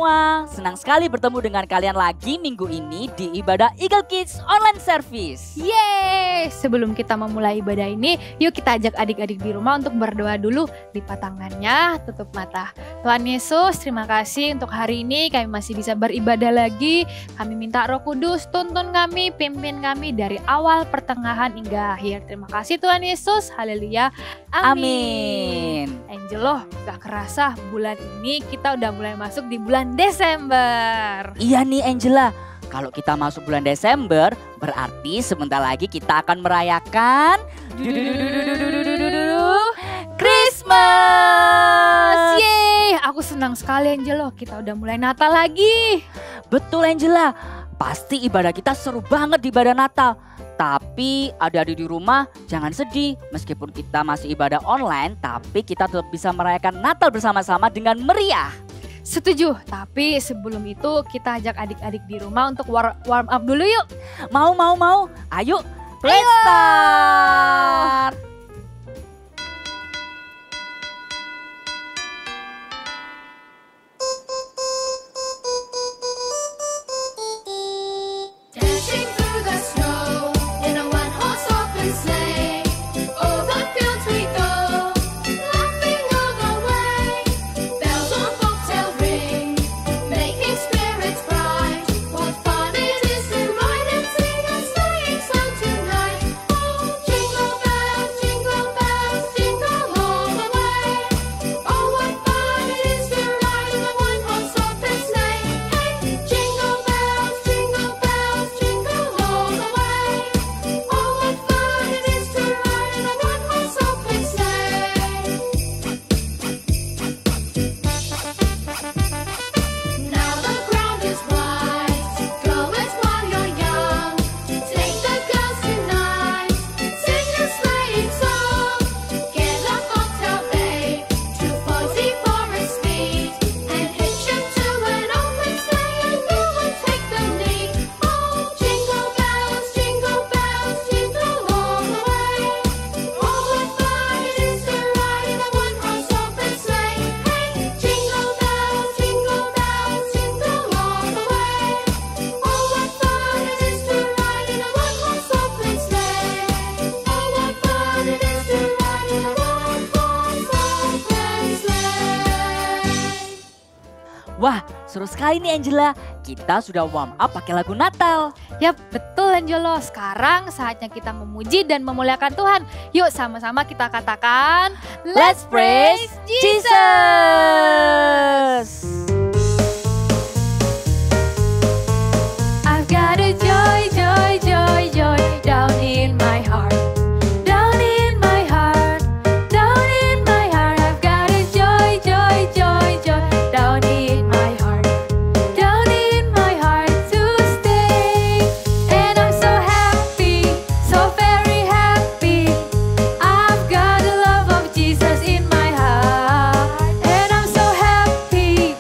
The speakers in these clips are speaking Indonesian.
semua, senang sekali bertemu dengan kalian lagi minggu ini di ibadah Eagle Kids Online Service. Yeay! Sebelum kita memulai ibadah ini, yuk kita ajak adik-adik di rumah untuk berdoa dulu. Lipat tangannya, tutup mata. Tuhan Yesus, terima kasih untuk hari ini kami masih bisa beribadah lagi. Kami minta Roh Kudus tuntun kami, pimpin kami dari awal, pertengahan hingga akhir. Terima kasih Tuhan Yesus, haleluya, amin. Angel loh, gak kerasa bulan ini kita udah mulai masuk di bulan Desember. Iya nih Angela, kalau kita masuk bulan Desember berarti sebentar lagi kita akan merayakan Christmas. Yeay, aku senang sekali Angel loh, kita udah mulai Natal lagi. Betul Angela, pasti ibadah kita seru banget di ibadah Natal. Tapi adik-adik di rumah jangan sedih, meskipun kita masih ibadah online tapi kita tetap bisa merayakan Natal bersama-sama dengan meriah. Setuju, tapi sebelum itu kita ajak adik-adik di rumah untuk warm up dulu yuk. Mau. Ayo, let's start. Dashing through the snow in a one-horse open sleigh, over fields we go, laughing all the way. Bells on bobtail ring, making spirits bright. What fun it is to ride and sing a sleighing song tonight! Oh, jingle bells, jingle all the way. Oh, what fun it is to ride in a one-horse open sleigh! Hey, jingle bells, jingle all the way. Oh, what fun it is to ride in a one-horse open sleigh! Now the ground is wide, go it while you're young. Take the girls tonight, sing a sleighing song. Get a bobtail babe, too fuzzy for its speed, and hitch him to an open sleigh, and you will take the lead. Oh, jingle bells, jingle all the way. Oh, what fun it is to ride in a one-horse open sleigh! Hey, jingle bells, jingle all the way. Oh, what fun it is to ride in a one-horse open sleigh! Oh, what fun it is to ride in a one-horse open sleigh! Wah, seru sekali nih Angela. Kita sudah warm up pakai lagu Natal. Yap, betul Angelo. Sekarang saatnya kita memuji dan memuliakan Tuhan. Yuk sama-sama kita katakan, Let's praise Jesus. I've got a joy down in my heart. Down in my heart, down in my heart. I've got a joy down in my heart. Down in my heart to stay. And I'm so happy, so very happy. I've got the love of Jesus in my heart. And I'm so happy,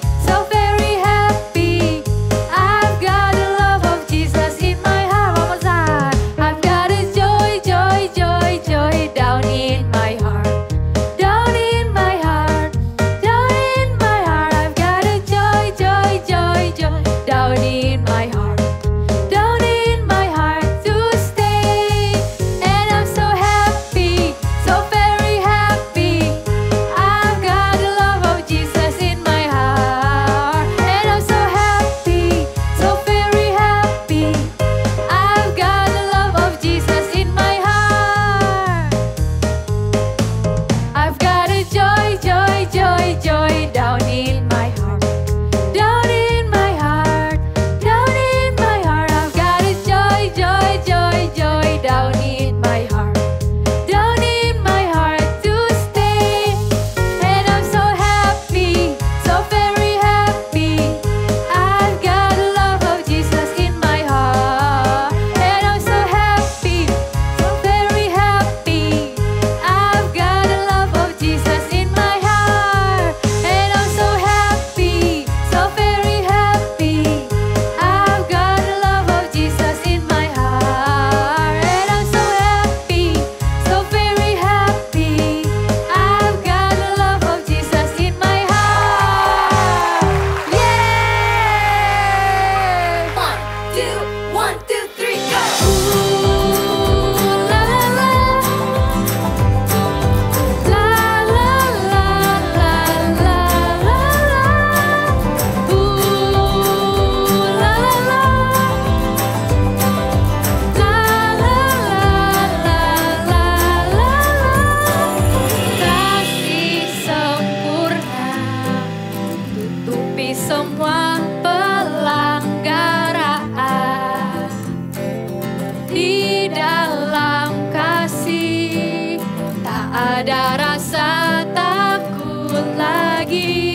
dalam kasih, tak ada rasa takut lagi.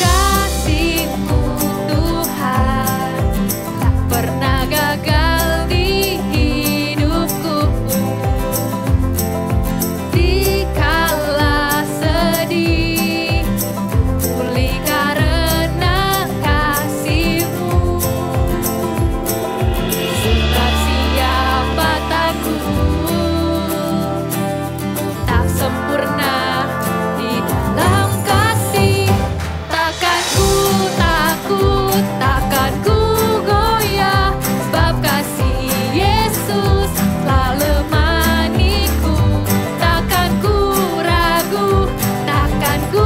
Kasih-Mu Tuhan tak pernah gagal di hidupku. Dikala sedih, pulih karena kasih-Mu. Sebab siapa takut, tak sempurna di dalam kasih. Takkan ku takut, takkan ku goyah, sebab kasih Yesus telah lemaniku. Takkan ku ragu, takkan ku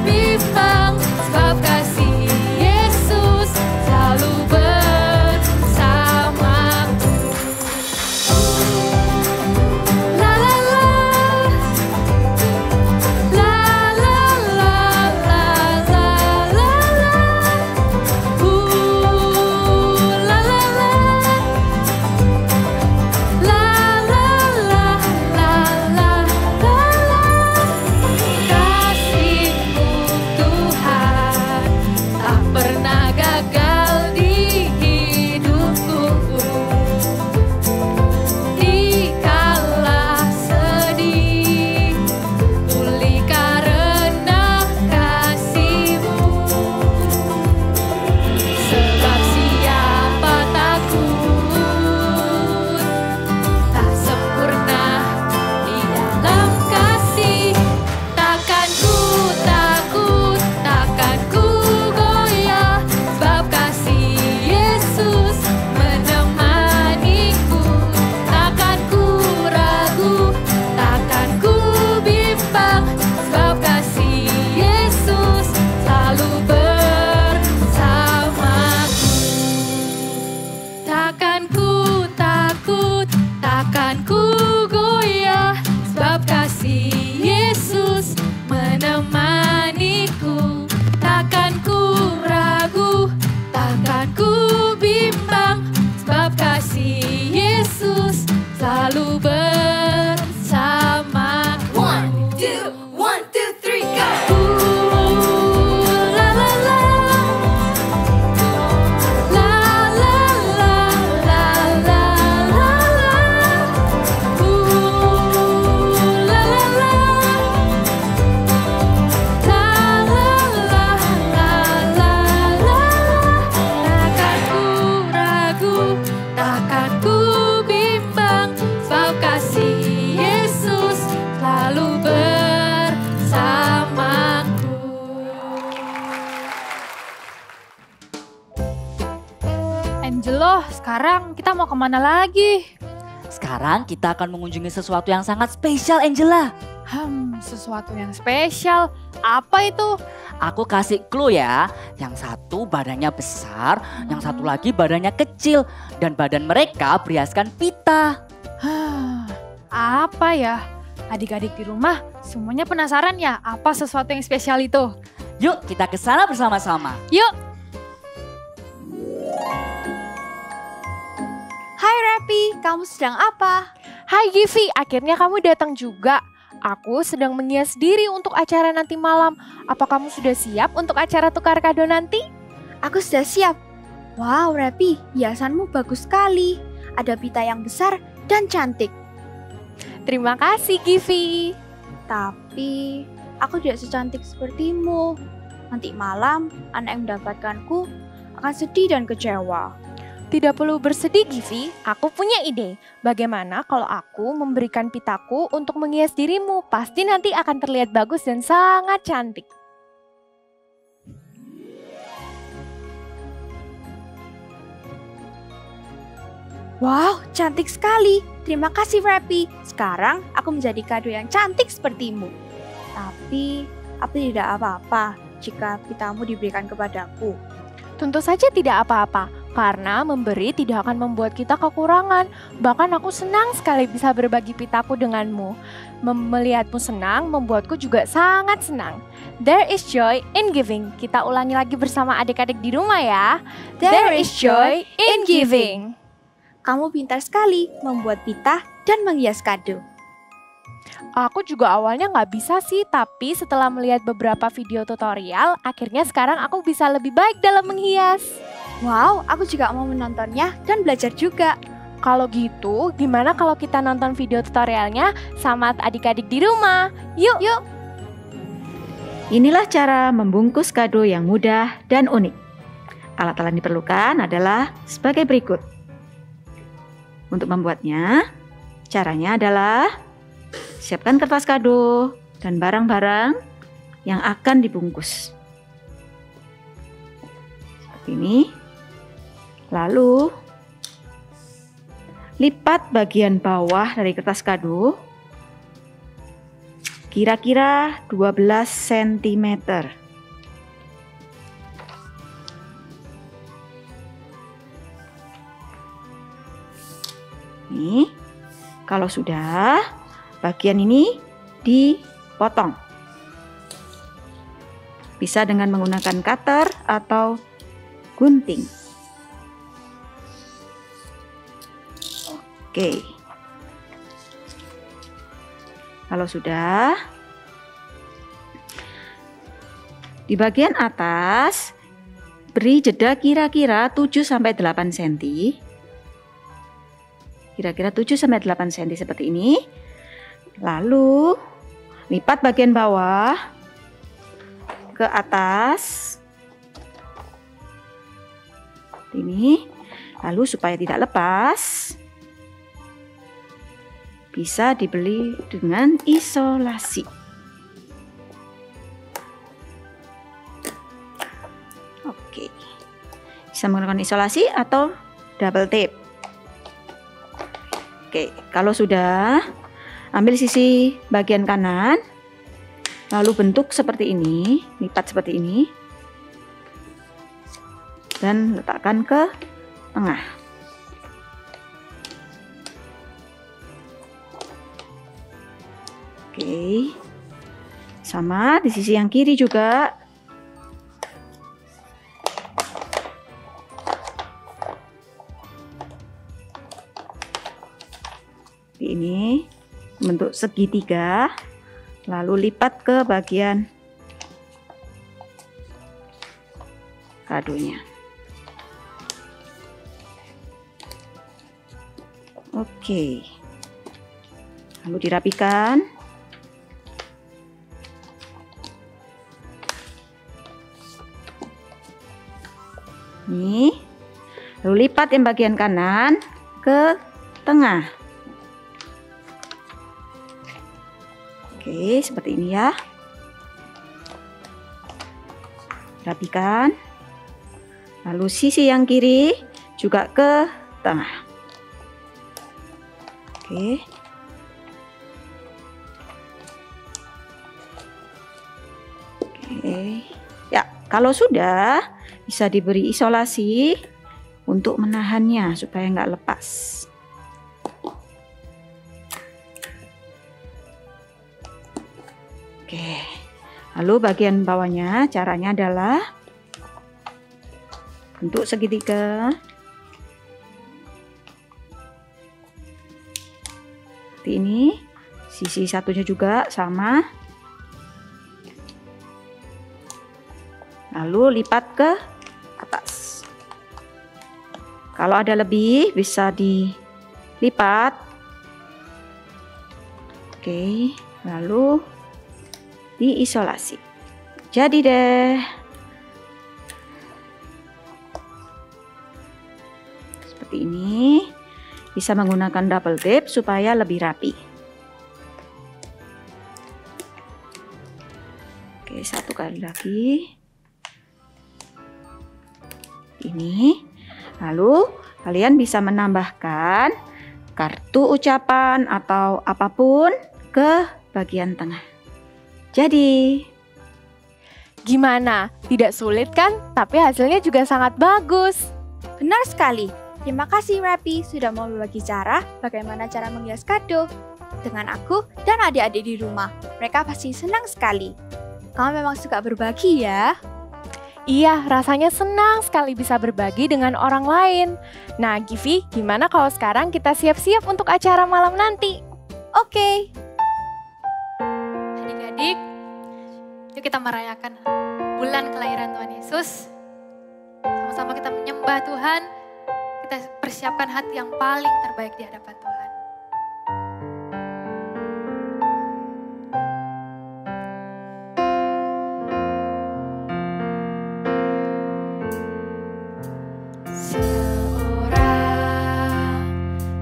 bimbang, sebab kasih Yesus selalu bersamaku. La la la, la la la la la la la, la la la, la la la la la la. Kasih-Mu Tuhan tak pernah gagal di hidupku. Dikala sedih, pulih karena kasih-Mu. Sebab siapa takut, tak sempurna di dalam kasih. Takkan ku takut, takkan ku goyah, sebab kasih Yesus menemaniku. Takkan ku ragu, takkan ku bimbang, sebab kasih Yesus selalu bersamaku. Takkan ku takut, takkan ku goyah, sebab kasih Yesus menemaniku. Takkan ku ragu, takkan ku bimbang, sebab kasih Yesus selalu bersamaku. 1, 2, 3, go! La la la, la la la la la la la, la la la, la la la la la la. Takkan ku ragu, takkan ku bimbang, sebab kasih Yesus selalu bersamaku. Angelo, sekarang kita mau kemana lagi? Sekarang kita akan mengunjungi sesuatu yang sangat spesial, Angela. Sesuatu yang spesial. Apa itu? Aku kasih clue ya. Yang satu badannya besar, yang satu lagi badannya kecil. Dan badan mereka beriaskan pita. Apa ya? Adik-adik di rumah semuanya penasaran ya apa sesuatu yang spesial itu? Yuk kita ke sana bersama-sama. Yuk! Hai Rapi, kamu sedang apa? Hai Givi, akhirnya kamu datang juga. Aku sedang menghias diri untuk acara nanti malam. Apa kamu sudah siap untuk acara tukar kado nanti? Aku sudah siap. Wow Rapi, hiasanmu bagus sekali. Ada pita yang besar dan cantik. Terima kasih Givi. Tapi aku tidak secantik sepertimu. Nanti malam anak yang mendapatkanku akan sedih dan kecewa. Tidak perlu bersedih Givi, aku punya ide. Bagaimana kalau aku memberikan pitaku untuk menghias dirimu? Pasti nanti akan terlihat bagus dan sangat cantik. Wow, cantik sekali. Terima kasih Rapi. Sekarang aku menjadi kado yang cantik sepertimu. Tapi tidak apa-apa jika pitamu diberikan kepadaku. Tentu saja tidak apa-apa, karena memberi tidak akan membuat kita kekurangan. Bahkan aku senang sekali bisa berbagi pitaku denganmu. Melihatmu senang membuatku juga sangat senang. There is joy in giving. Kita ulangi lagi bersama adik-adik di rumah ya. There is joy in giving. kamu pintar sekali membuat pita dan menghias kado. Aku juga awalnya nggak bisa sih, tapi setelah melihat beberapa video tutorial, akhirnya sekarang aku bisa lebih baik dalam menghias. Wow, aku juga mau menontonnya dan belajar juga. Kalau gitu, gimana kalau kita nonton video tutorialnya sama adik-adik di rumah? Yuk! Inilah cara membungkus kado yang mudah dan unik. Alat-alat yang diperlukan adalah sebagai berikut. Untuk membuatnya, caranya adalah siapkan kertas kado dan barang-barang yang akan dibungkus. Seperti ini. Lalu, lipat bagian bawah dari kertas kado kira-kira 12 cm. Nih, kalau sudah, bagian ini dipotong. Bisa dengan menggunakan cutter atau gunting. Oke. Kalau sudah, di bagian atas beri jeda kira-kira 7-8 cm. Kira-kira 7-8 cm seperti ini. Lalu lipat bagian bawah ke atas. Ini. Lalu supaya tidak lepas, bisa dibeli dengan isolasi. Oke. Bisa menggunakan isolasi atau double tape. Oke, kalau sudah, ambil sisi bagian kanan, lalu bentuk seperti ini, lipat seperti ini, dan letakkan ke tengah. Oke, sama di sisi yang kiri juga. Ini bentuk segitiga, lalu lipat ke bagian kadonya. Oke, lalu dirapikan. Nih, lalu lipat yang bagian kanan ke tengah. Oke, seperti ini ya. Rapikan. Lalu sisi yang kiri juga ke tengah. Oke. Oke. Ya, kalau sudah bisa diberi isolasi untuk menahannya supaya nggak lepas. Oke, lalu bagian bawahnya caranya adalah bentuk segitiga. Seperti ini, sisi satunya juga sama. Lalu lipat ke atas. Kalau ada lebih bisa dilipat. Oke, lalu diisolasi. Jadi deh. Seperti ini. Bisa menggunakan double tape supaya lebih rapi. Oke, satu kali lagi. Ini. Lalu kalian bisa menambahkan kartu ucapan atau apapun ke bagian tengah. Jadi, Gimana? Tidak sulit kan? Tapi hasilnya juga sangat bagus. benar sekali. Terima kasih Rapi sudah mau berbagi cara bagaimana cara menghias kado dengan aku dan adik-adik di rumah. Mereka pasti senang sekali. Kamu memang suka berbagi ya? Iya, rasanya senang sekali bisa berbagi dengan orang lain. Nah, Givi, gimana kalau sekarang kita siap-siap untuk acara malam nanti? Oke. Adik-adik, yuk kita merayakan bulan kelahiran Tuhan Yesus. Sama-sama kita menyembah Tuhan, kita persiapkan hati yang paling terbaik di hadapan Tuhan. Seorang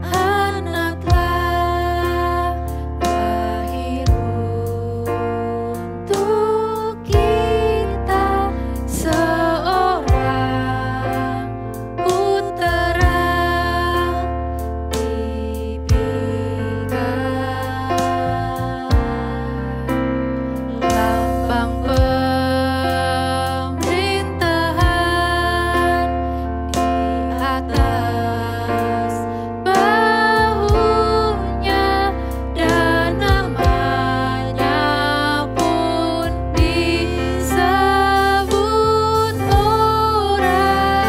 anak telah lahir untuk kita, seorang putera diberikan. Lambang pemerintahan di atas bahunya, dan namanya pun disebut orang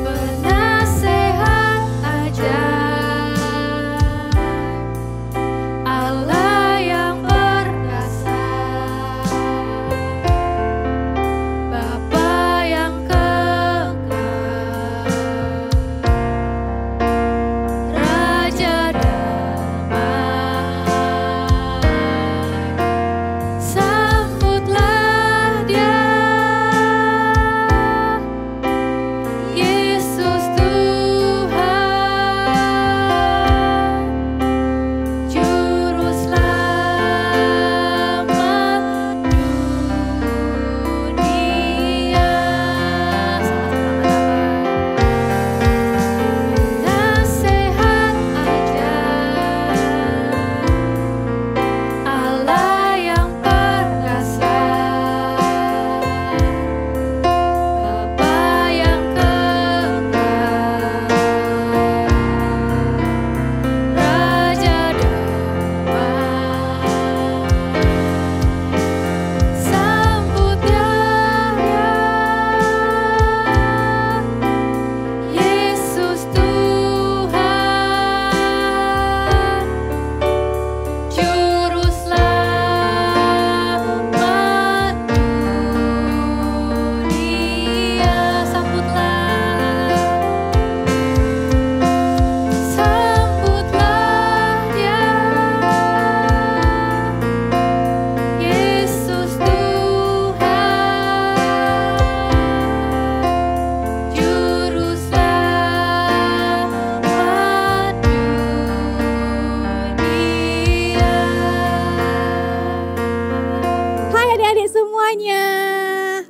penasehat ajaib, Allah yang perkasa, Bapa yang kekal, Raja damai. Sambutlah Dia, Yesus Tuhan, Juru Selamat dunia. Nasihat ajaib, Allah yang perkasa, Bapa yang kekal, Raja damai. Sambut Dia, Yesus Tuhan, Juru Selamat dunia. Sambutlah Dia, Yesus Tuhan, Juru Selamat dunia. Hai adik-adik semuanya,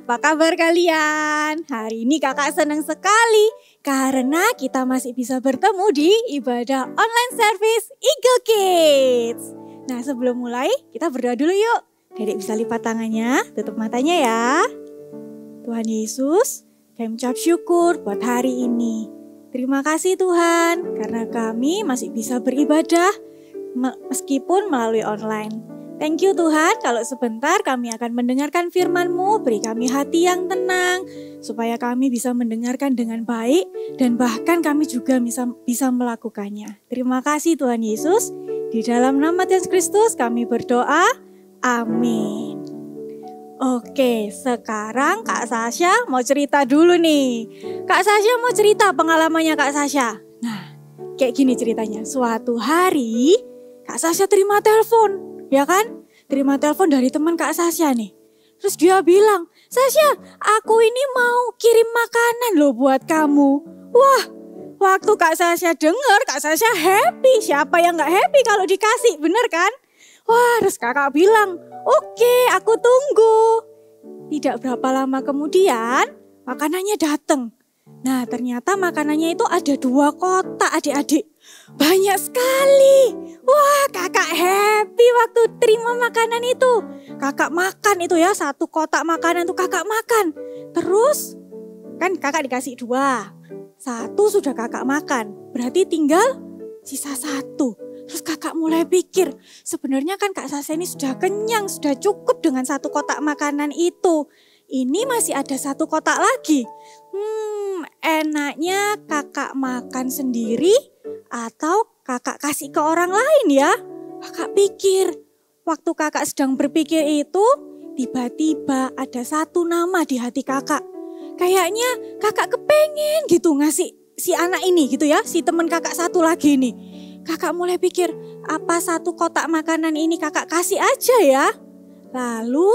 apa kabar kalian? Hari ini kakak senang sekali karena kita masih bisa bertemu di ibadah online service Eagle Kids. Nah sebelum mulai kita berdoa dulu yuk. Dedek bisa lipat tangannya, tutup matanya ya. Tuhan Yesus, kami ucap syukur buat hari ini. Terima kasih Tuhan karena kami masih bisa beribadah meskipun melalui online. Thank you Tuhan, kalau sebentar kami akan mendengarkan firman-Mu, beri kami hati yang tenang, supaya kami bisa mendengarkan dengan baik, dan bahkan kami juga bisa melakukannya. Terima kasih Tuhan Yesus, di dalam nama Tuhan Kristus kami berdoa, amin. Oke, sekarang Kak Sasha mau cerita dulu nih. Kak Sasha mau cerita pengalamannya Kak Sasha. Nah, kayak gini ceritanya, suatu hari Kak Sasha terima telepon. Ya kan, terima telepon dari teman Kak Sasha nih. Terus dia bilang, Sasha, aku ini mau kirim makanan loh buat kamu. Wah, waktu Kak Sasha dengar, Kak Sasha happy. Siapa yang gak happy kalau dikasih, bener kan? Wah, terus kakak bilang, oke, aku tunggu. Tidak berapa lama kemudian, makanannya datang. Nah, ternyata makanannya itu ada 2 kotak adik-adik. Banyak sekali. Wah, kakak happy waktu terima makanan itu. Kakak makan itu ya, 1 kotak makanan itu kakak makan. Terus, kan kakak dikasih 2. 1 sudah kakak makan, berarti tinggal sisa 1. Terus kakak mulai pikir, sebenarnya kan Kak Sasha ini sudah kenyang, sudah cukup dengan satu kotak makanan itu. Ini masih ada satu kotak lagi. Enaknya kakak makan sendiri atau kakak kasih ke orang lain ya? Kakak pikir, waktu kakak sedang berpikir itu, tiba-tiba ada satu nama di hati kakak. Kayaknya kakak kepengen gitu ngasih si anak ini gitu ya, si teman kakak satu lagi nih. Kakak mulai pikir, apa satu kotak makanan ini kakak kasih aja ya? Lalu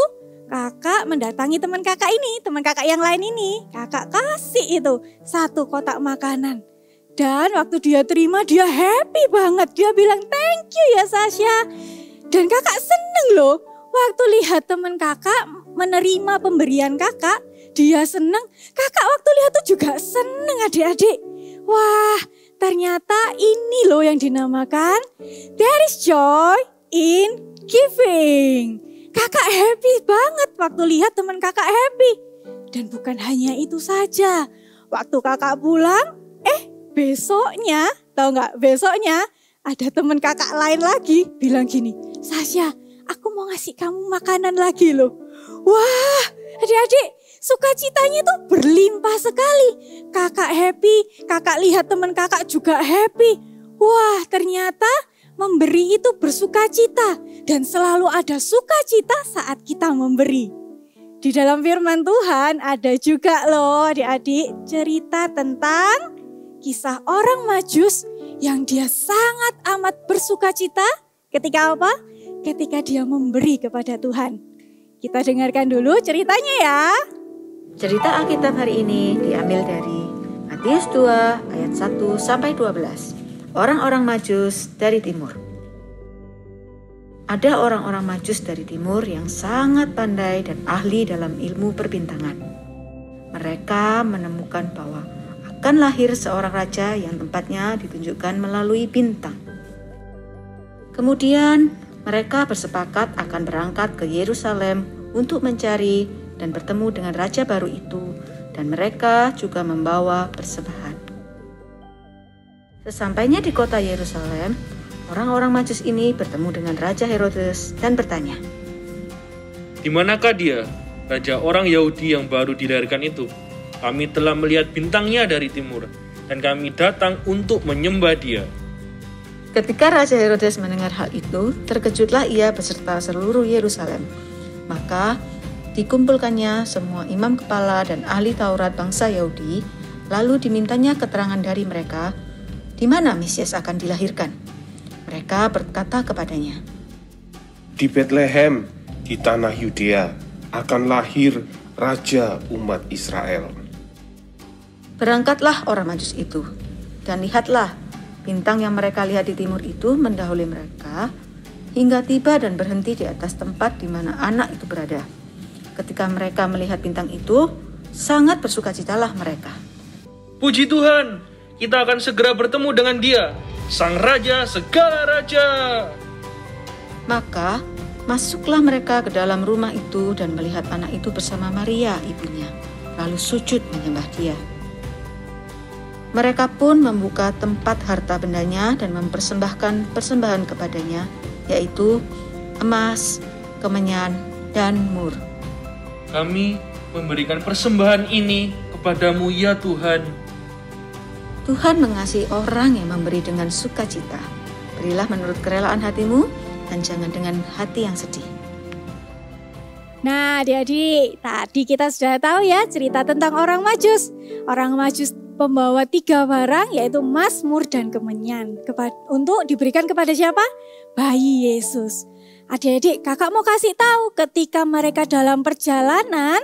kakak mendatangi teman kakak ini, teman kakak yang lain ini. Kakak kasih itu satu kotak makanan. Dan waktu dia terima dia happy banget. Dia bilang thank you ya Sasha. Dan kakak seneng loh. Waktu lihat teman kakak menerima pemberian kakak, dia seneng. Kakak waktu lihat tuh juga seneng adik-adik. Wah, ternyata ini loh yang dinamakan there is joy in giving. Kakak happy banget waktu lihat teman kakak happy. Dan bukan hanya itu saja. Waktu kakak pulang, besoknya, tahu nggak? Besoknya ada teman kakak lain lagi bilang gini, Sasha, aku mau ngasih kamu makanan lagi loh. Wah, adik-adik, sukacitanya tuh berlimpah sekali. Kakak happy, kakak lihat teman kakak juga happy. Wah, ternyata memberi itu bersukacita dan selalu ada sukacita saat kita memberi. Di dalam firman Tuhan ada juga loh adik-adik cerita tentang kisah orang Majus yang dia sangat amat bersukacita ketika apa? Ketika dia memberi kepada Tuhan. Kita dengarkan dulu ceritanya ya. Cerita Alkitab hari ini diambil dari Matius 2 ayat 1 sampai 12. Orang-orang Majus dari timur. Ada orang-orang Majus dari timur yang sangat pandai dan ahli dalam ilmu perbintangan. Mereka menemukan bahwa akan lahir seorang raja yang tempatnya ditunjukkan melalui bintang. Kemudian mereka bersepakat akan berangkat ke Yerusalem untuk mencari dan bertemu dengan raja baru itu, dan mereka juga membawa persembahan. Sesampainya di kota Yerusalem, orang-orang Majus ini bertemu dengan Raja Herodes dan bertanya, "Di manakah dia, raja orang Yahudi yang baru dilahirkan itu? Kami telah melihat bintangnya dari timur, dan kami datang untuk menyembah dia." Ketika Raja Herodes mendengar hal itu, terkejutlah ia beserta seluruh Yerusalem. Maka dikumpulkannya semua imam kepala dan ahli Taurat bangsa Yahudi, lalu dimintanya keterangan dari mereka, di mana Mesias akan dilahirkan. Mereka berkata kepadanya, "Di Betlehem, di tanah Yudea, akan lahir Raja umat Israel." Berangkatlah orang Majus itu, dan lihatlah, bintang yang mereka lihat di timur itu mendahului mereka, hingga tiba dan berhenti di atas tempat di mana anak itu berada. Ketika mereka melihat bintang itu, sangat bersukacitalah mereka. "Puji Tuhan, kita akan segera bertemu dengan dia, Sang Raja segala raja." Maka masuklah mereka ke dalam rumah itu dan melihat anak itu bersama Maria ibunya, lalu sujud menyembah dia. Mereka pun membuka tempat harta bendanya dan mempersembahkan persembahan kepadanya, yaitu emas, kemenyan, dan mur. "Kami memberikan persembahan ini kepadamu ya Tuhan." Tuhan mengasihi orang yang memberi dengan sukacita. Berilah menurut kerelaan hatimu dan jangan dengan hati yang sedih. Nah adik-adik, tadi kita sudah tahu ya cerita tentang orang Majus. Orang Majus pembawa 3 barang yaitu emas, mur, dan kemenyan. Untuk diberikan kepada siapa? Bayi Yesus. Adik-adik, kakak mau kasih tahu ketika mereka dalam perjalanan,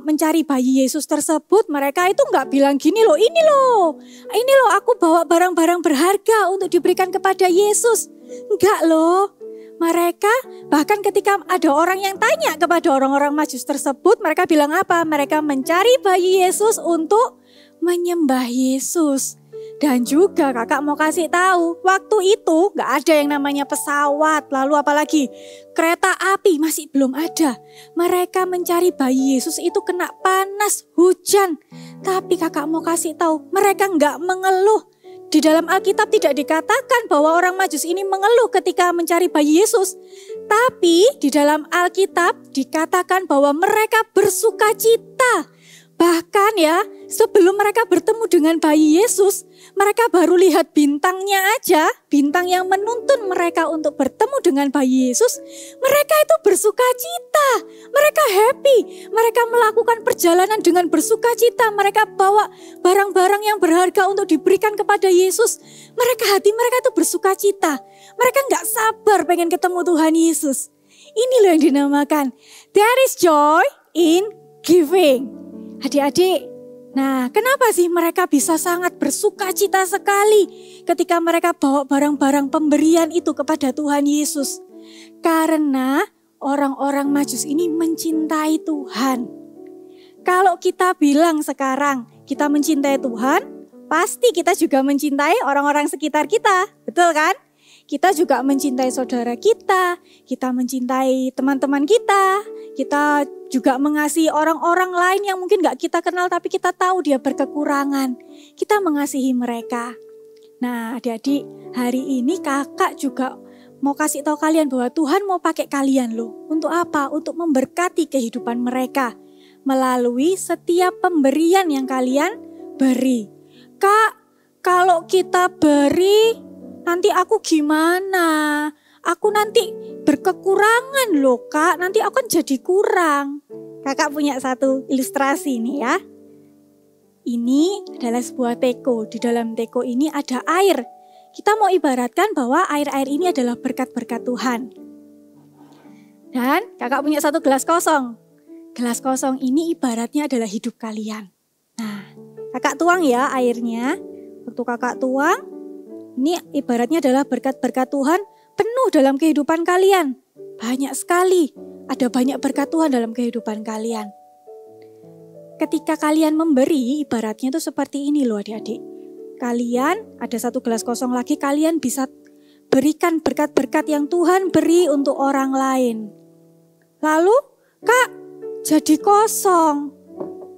mencari bayi Yesus tersebut, mereka itu nggak bilang gini loh, ini loh aku bawa barang-barang berharga untuk diberikan kepada Yesus. Enggak loh. Mereka bahkan ketika ada orang yang tanya kepada orang-orang Majus tersebut, mereka bilang apa? Mereka mencari bayi Yesus untuk menyembah Yesus. Dan juga kakak mau kasih tahu, waktu itu gak ada yang namanya pesawat, lalu apalagi kereta api masih belum ada. Mereka mencari bayi Yesus itu kena panas, hujan. Tapi kakak mau kasih tahu, mereka gak mengeluh. Di dalam Alkitab tidak dikatakan bahwa orang Majus ini mengeluh ketika mencari bayi Yesus. Tapi di dalam Alkitab dikatakan bahwa mereka bersukacita. Bahkan ya, sebelum mereka bertemu dengan bayi Yesus, mereka baru lihat bintangnya aja, bintang yang menuntun mereka untuk bertemu dengan bayi Yesus. Mereka itu bersukacita, mereka happy, mereka melakukan perjalanan dengan bersukacita. Mereka bawa barang-barang yang berharga untuk diberikan kepada Yesus. Hati mereka itu bersukacita, mereka gak sabar pengen ketemu Tuhan Yesus. Ini loh yang dinamakan, there is joy in giving. Adik-adik, nah kenapa sih mereka bisa sangat bersukacita sekali ketika mereka bawa barang-barang pemberian itu kepada Tuhan Yesus? Karena orang-orang Majus ini mencintai Tuhan. Kalau kita bilang sekarang kita mencintai Tuhan, pasti kita juga mencintai orang-orang sekitar kita, betul kan? Kita juga mencintai saudara kita mencintai teman-teman kita juga mengasihi orang-orang lain yang mungkin gak kita kenal tapi kita tahu dia berkekurangan. Kita mengasihi mereka. Nah adik-adik, hari ini kakak juga mau kasih tahu kalian bahwa Tuhan mau pakai kalian loh. Untuk apa? Untuk memberkati kehidupan mereka melalui setiap pemberian yang kalian beri. Kak, kalau kita beri nanti aku gimana? Aku nanti berkekurangan loh kak, nanti aku kan jadi kurang. Kakak punya satu ilustrasi nih ya. Ini adalah sebuah teko, di dalam teko ini ada air. Kita mau ibaratkan bahwa air-air ini adalah berkat-berkat Tuhan. Dan kakak punya satu gelas kosong. Gelas kosong ini ibaratnya adalah hidup kalian. Nah, kakak tuang ya airnya. Waktu kakak tuang, ini ibaratnya adalah berkat-berkat Tuhan penuh dalam kehidupan kalian. Banyak sekali, ada banyak berkat Tuhan dalam kehidupan kalian. Ketika kalian memberi, ibaratnya itu seperti ini loh adik-adik. Kalian, ada satu gelas kosong lagi, kalian bisa berikan berkat-berkat yang Tuhan beri untuk orang lain. Lalu, kak, jadi kosong.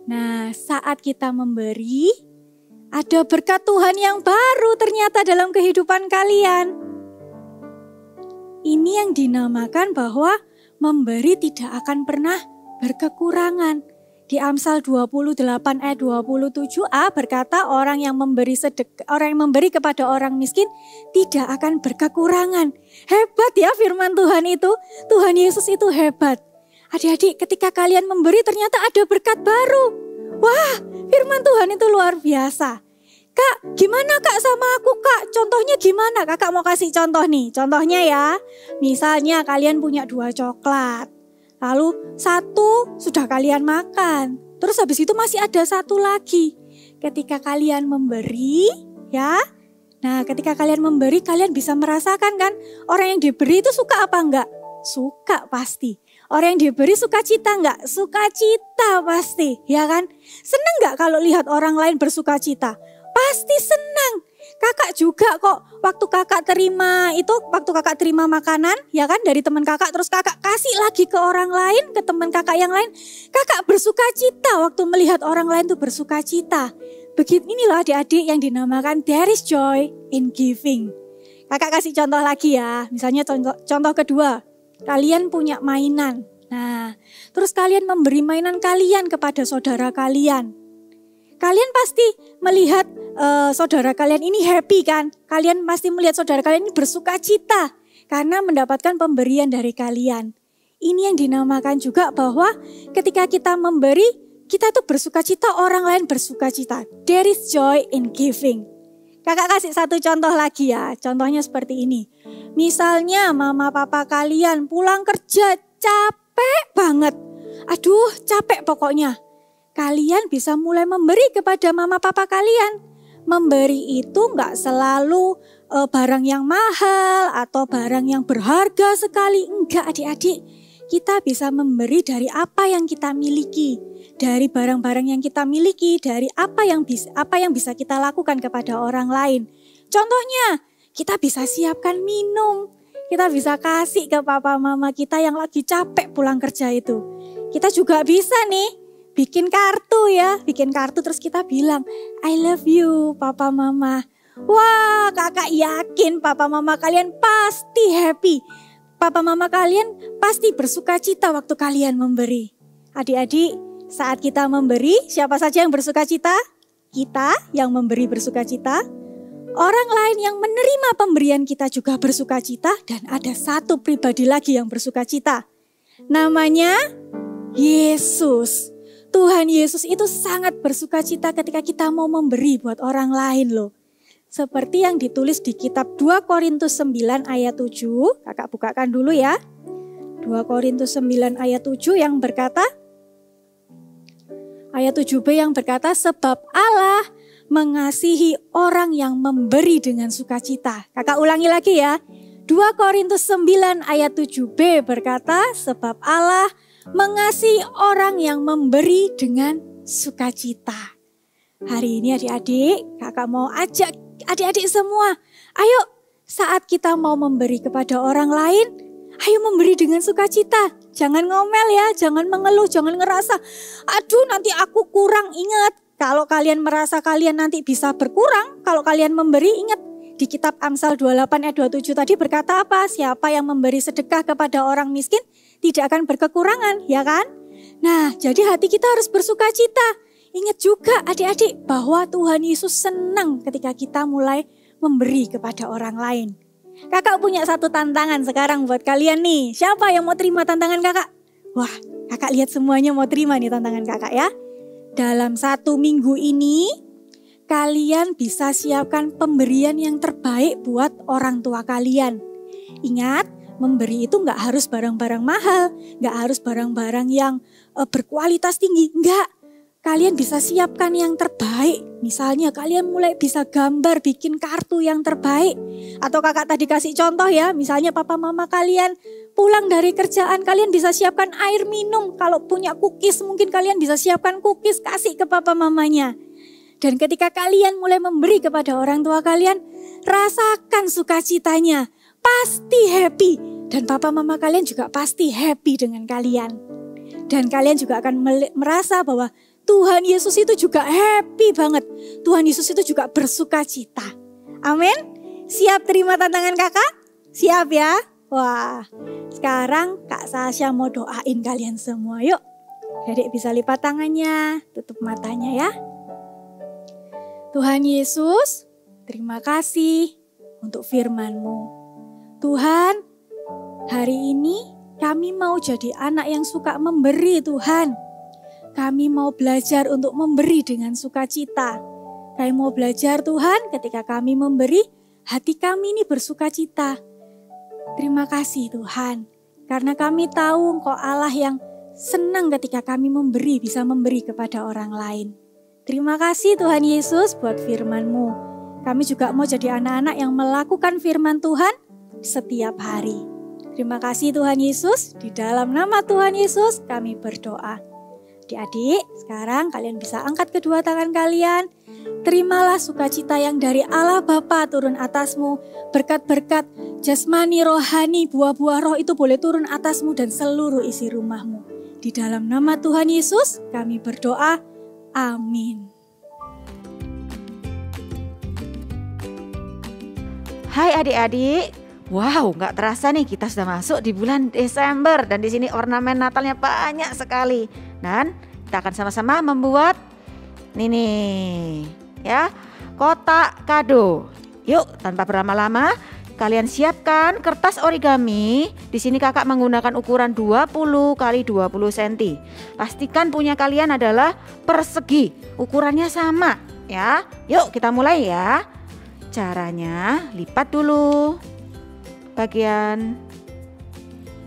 Nah, saat kita memberi, ada berkat Tuhan yang baru ternyata dalam kehidupan kalian. Ini yang dinamakan bahwa memberi tidak akan pernah berkekurangan. Di Amsal 28 ayat 27a berkata orang yang memberi kepada orang miskin tidak akan berkekurangan. Hebat ya firman Tuhan itu. Tuhan Yesus itu hebat. Adik-adik, ketika kalian memberi ternyata ada berkat baru. Wah, firman Tuhan itu luar biasa. Kak, gimana kak sama aku kak? Contohnya gimana? Kakak mau kasih contoh nih. Contohnya ya, misalnya kalian punya 2 coklat. Lalu 1 sudah kalian makan. Terus habis itu masih ada 1 lagi. Ketika kalian memberi, ya. Nah, ketika kalian memberi, kalian bisa merasakan kan? Orang yang diberi itu suka apa enggak? Suka pasti. Orang yang diberi sukacita enggak? Sukacita pasti, ya kan? Seneng enggak kalau lihat orang lain bersukacita? Pasti senang. Kakak juga kok waktu kakak terima makanan ya kan dari teman kakak terus kakak kasih lagi ke orang lain, ke teman kakak yang lain. Kakak bersukacita waktu melihat orang lain tuh bersukacita. Begitu inilah adik-adik yang dinamakan there is joy in giving. Kakak kasih contoh lagi ya. Misalnya contoh kedua. Kalian punya mainan. Nah, terus kalian memberi mainan kalian kepada saudara kalian. Kalian pasti melihat saudara kalian ini happy kan? Kalian pasti melihat saudara kalian ini bersukacita karena mendapatkan pemberian dari kalian. Ini yang dinamakan juga bahwa ketika kita memberi, kita tuh bersukacita, orang lain bersukacita. There is joy in giving. Kakak kasih satu contoh lagi ya. Contohnya seperti ini. Misalnya mama papa kalian pulang kerja capek banget. Aduh, capek pokoknya. Kalian bisa mulai memberi kepada mama papa kalian. Memberi itu nggak selalu barang yang mahal atau barang yang berharga sekali. Enggak adik-adik, kita bisa memberi dari apa yang kita miliki. Dari barang-barang yang kita miliki, dari apa yang bisa kita lakukan kepada orang lain. Contohnya, kita bisa siapkan minum. Kita bisa kasih ke papa mama kita yang lagi capek pulang kerja itu. Kita juga bisa nih. Bikin kartu ya, bikin kartu terus kita bilang, I love you papa mama. Wah, kakak yakin papa mama kalian pasti happy. Papa mama kalian pasti bersuka cita waktu kalian memberi. Adik-adik, saat kita memberi, siapa saja yang bersuka cita? Kita yang memberi bersuka cita. Orang lain yang menerima pemberian kita juga bersuka cita. Dan ada satu pribadi lagi yang bersuka cita. Namanya Yesus. Tuhan Yesus itu sangat bersuka cita ketika kita mau memberi buat orang lain loh. Seperti yang ditulis di kitab 2 Korintus 9 ayat 7. Kakak bukakan dulu ya. 2 Korintus 9 ayat 7 yang berkata, ayat 7b yang berkata, sebab Allah mengasihi orang yang memberi dengan sukacita. Kakak ulangi lagi ya. 2 Korintus 9 ayat 7b berkata, sebab Allah mengasihi orang yang memberi dengan sukacita. Hari ini adik-adik, kakak mau ajak adik-adik semua, ayo saat kita mau memberi kepada orang lain, ayo memberi dengan sukacita. Jangan ngomel ya, jangan mengeluh, jangan ngerasa, aduh nanti aku kurang. Ingat, kalau kalian merasa kalian nanti bisa berkurang, kalau kalian memberi, ingat di kitab Amsal 28 ayat 27 tadi berkata apa? Siapa yang memberi sedekah kepada orang miskin tidak akan berkekurangan, ya kan? Nah, jadi hati kita harus bersuka cita. Ingat juga adik-adik bahwa Tuhan Yesus senang ketika kita mulai memberi kepada orang lain. Kakak punya satu tantangan sekarang buat kalian nih. Siapa yang mau terima tantangan kakak? Wah, kakak lihat semuanya mau terima nih tantangan kakak ya. Dalam 1 minggu ini, kalian bisa siapkan pemberian yang terbaik buat orang tua kalian. Ingat, memberi itu nggak harus barang-barang mahal, nggak harus barang-barang yang berkualitas tinggi, enggak. Kalian bisa siapkan yang terbaik. Misalnya kalian mulai bisa gambar, bikin kartu yang terbaik. Atau kakak tadi kasih contoh ya, misalnya papa mama kalian pulang dari kerjaan, kalian bisa siapkan air minum. Kalau punya cookies mungkin kalian bisa siapkan cookies, kasih ke papa mamanya. Dan ketika kalian mulai memberi kepada orang tua kalian, rasakan sukacitanya. Pasti happy. Dan papa mama kalian juga pasti happy dengan kalian. Dan kalian juga akan merasa bahwa Tuhan Yesus itu juga happy banget. Tuhan Yesus itu juga bersuka cita. Amin. Siap terima tantangan kakak? Siap ya? Wah, sekarang Kak Sasha mau doain kalian semua. Yuk, Dedek bisa lipat tangannya, tutup matanya ya. Tuhan Yesus, terima kasih untuk firman-Mu. Tuhan, hari ini kami mau jadi anak yang suka memberi Tuhan. Kami mau belajar untuk memberi dengan sukacita. Kami mau belajar Tuhan ketika kami memberi, hati kami ini bersukacita. Terima kasih Tuhan. Karena kami tahu Engkau Allah yang senang ketika kami memberi, bisa memberi kepada orang lain. Terima kasih Tuhan Yesus buat firman-Mu. Kami juga mau jadi anak-anak yang melakukan firman Tuhan setiap hari. Terima kasih Tuhan Yesus. Di dalam nama Tuhan Yesus kami berdoa. Adik-adik, sekarang kalian bisa angkat kedua tangan kalian. Terimalah sukacita yang dari Allah Bapa turun atasmu. Berkat-berkat jasmani, rohani, buah-buah roh itu boleh turun atasmu dan seluruh isi rumahmu. Di dalam nama Tuhan Yesus kami berdoa. Amin. Hai adik-adik. Wow, nggak terasa nih kita sudah masuk di bulan Desember dan di sini ornamen Natalnya banyak sekali. Dan kita akan sama-sama membuat ini nih, ya, kotak kado. Yuk, tanpa berlama-lama, kalian siapkan kertas origami. Di sini kakak menggunakan ukuran 20 x 20 cm. Pastikan punya kalian adalah persegi, ukurannya sama, ya. Yuk, kita mulai ya. Caranya lipat dulu bagian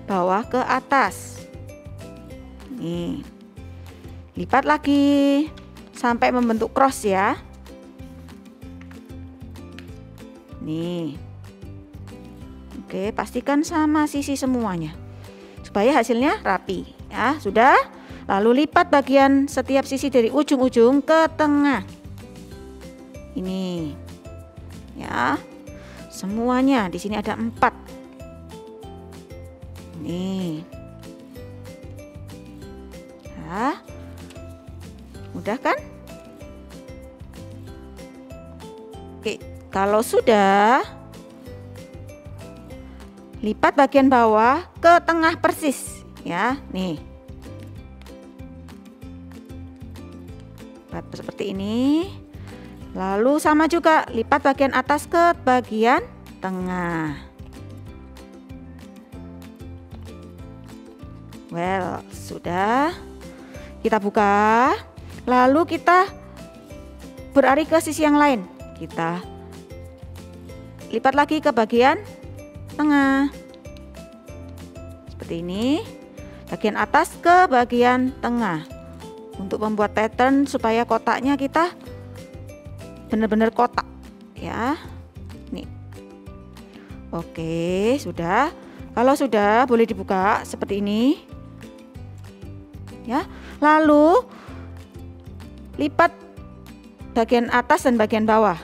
bawah ke atas. Nih. Lipat lagi sampai membentuk cross ya. Nih. Oke, pastikan sama sisi semuanya supaya hasilnya rapi ya. Sudah? Lalu lipat bagian setiap sisi dari ujung-ujung ke tengah. Ini. Ya. Semuanya di sini ada 4. Nih. Ya. Mudah kan? Oke, Kalau sudah, lipat bagian bawah ke tengah persis ya. Nih. Lipat seperti ini. Lalu sama juga lipat bagian atas ke bagian tengah. Well, sudah. Kita buka. Lalu kita beralih ke sisi yang lain. Kita lipat lagi ke bagian tengah. Seperti ini. Bagian atas ke bagian tengah. Untuk membuat pattern supaya kotaknya kita benar-benar kotak ya. Nih. Oke, sudah. Kalau sudah boleh dibuka seperti ini. Ya. Lalu lipat bagian atas dan bagian bawah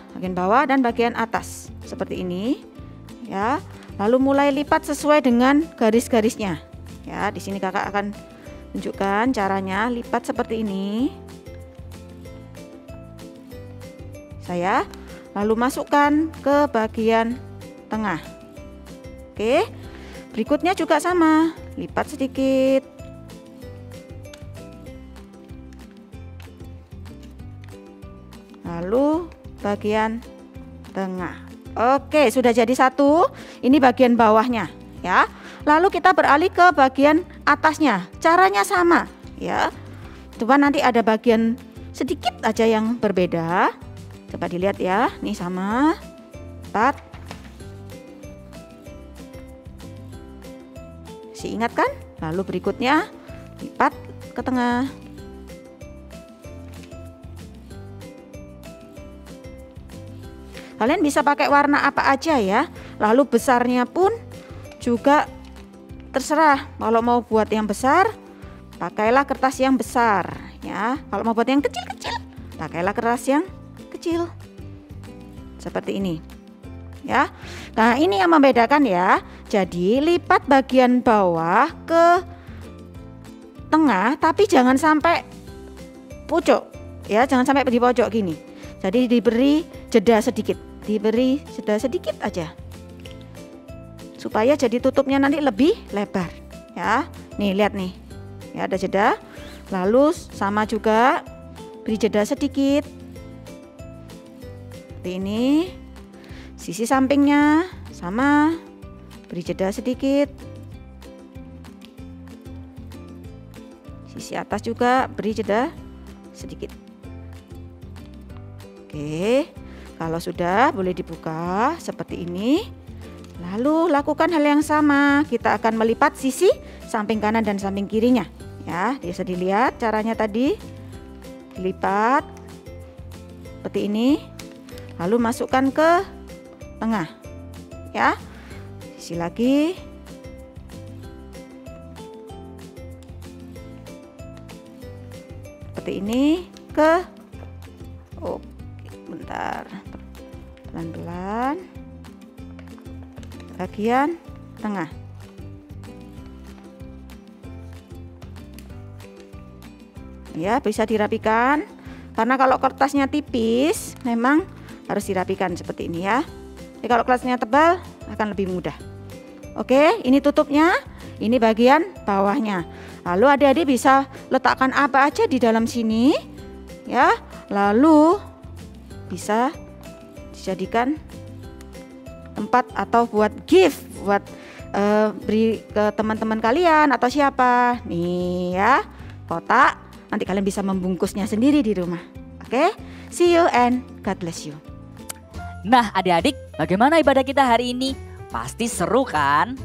dan bagian atas seperti ini ya. Lalu mulai lipat sesuai dengan garis-garisnya ya. Di sini kakak akan tunjukkan caranya lipat seperti ini. Saya lalu masukkan ke bagian tengah. Oke, berikutnya juga sama, lipat sedikit. Lalu bagian tengah. Oke, sudah jadi satu. Ini bagian bawahnya ya. Lalu kita beralih ke bagian atasnya. Caranya sama ya. Coba nanti ada bagian sedikit aja yang berbeda. Coba dilihat ya. Nih sama. Lipat. Si ingat kan? Lalu berikutnya lipat ke tengah. Kalian bisa pakai warna apa aja ya. Lalu besarnya pun juga terserah. Kalau mau buat yang besar, pakailah kertas yang besar ya. Kalau mau buat yang kecil-kecil, pakailah kertas yang kecil. Seperti ini. Ya. Nah, ini yang membedakan ya. Jadi, lipat bagian bawah ke tengah, tapi jangan sampai pucuk. Ya, jangan sampai di pojok gini. Jadi diberi jeda sedikit. Diberi jeda sedikit aja. Supaya jadi tutupnya nanti lebih lebar ya. Nih lihat nih. Ya, ada jeda. Lalu sama juga beri jeda sedikit. Seperti ini. Sisi sampingnya sama. Beri jeda sedikit. Sisi atas juga beri jeda sedikit. Oke. Kalau sudah boleh dibuka seperti ini. Lalu lakukan hal yang sama. Kita akan melipat sisi samping kanan dan samping kirinya. Ya, bisa dilihat caranya tadi. Dilipat seperti ini. Lalu masukkan ke tengah. Ya. Sisi lagi. Seperti ini ke bentar. Pelan-pelan. Bagian tengah. Ya, bisa dirapikan. Karena kalau kertasnya tipis, memang harus dirapikan seperti ini ya. Jadi kalau kertasnya tebal, akan lebih mudah. Oke, ini tutupnya. Ini bagian bawahnya. Lalu adik-adik bisa letakkan apa aja di dalam sini. Ya, lalu bisa dijadikan tempat atau buat gift, buat beri ke teman-teman kalian atau siapa. Nih ya, kotak. Nanti kalian bisa membungkusnya sendiri di rumah. Oke, see you and God bless you. Nah adik-adik, bagaimana ibadah kita hari ini? Pasti seru kan?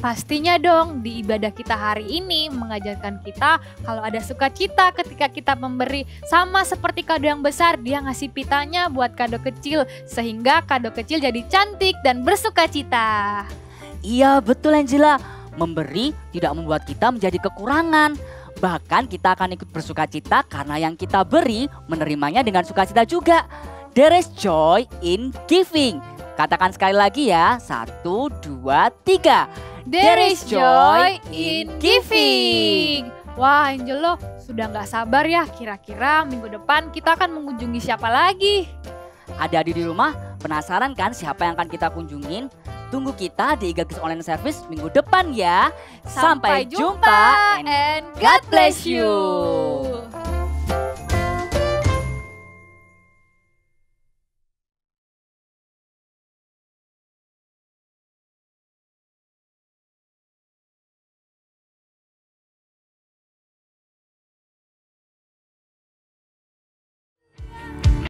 Pastinya dong, di ibadah kita hari ini mengajarkan kita kalau ada sukacita ketika kita memberi. Sama seperti kado yang besar, dia ngasih pitanya buat kado kecil. Sehingga kado kecil jadi cantik dan bersukacita. Iya betul Angela, memberi tidak membuat kita menjadi kekurangan. Bahkan kita akan ikut bersukacita karena yang kita beri menerimanya dengan sukacita juga. There is joy in giving. Katakan sekali lagi ya, 1, 2, 3. There is joy in giving. Wah Angelo, sudah nggak sabar ya, kira-kira minggu depan kita akan mengunjungi siapa lagi? Adik-adik di rumah Penasaran kan siapa yang akan kita kunjungin? Tunggu kita di Eagle Kids Online Service minggu depan ya. Sampai jumpa and God bless you.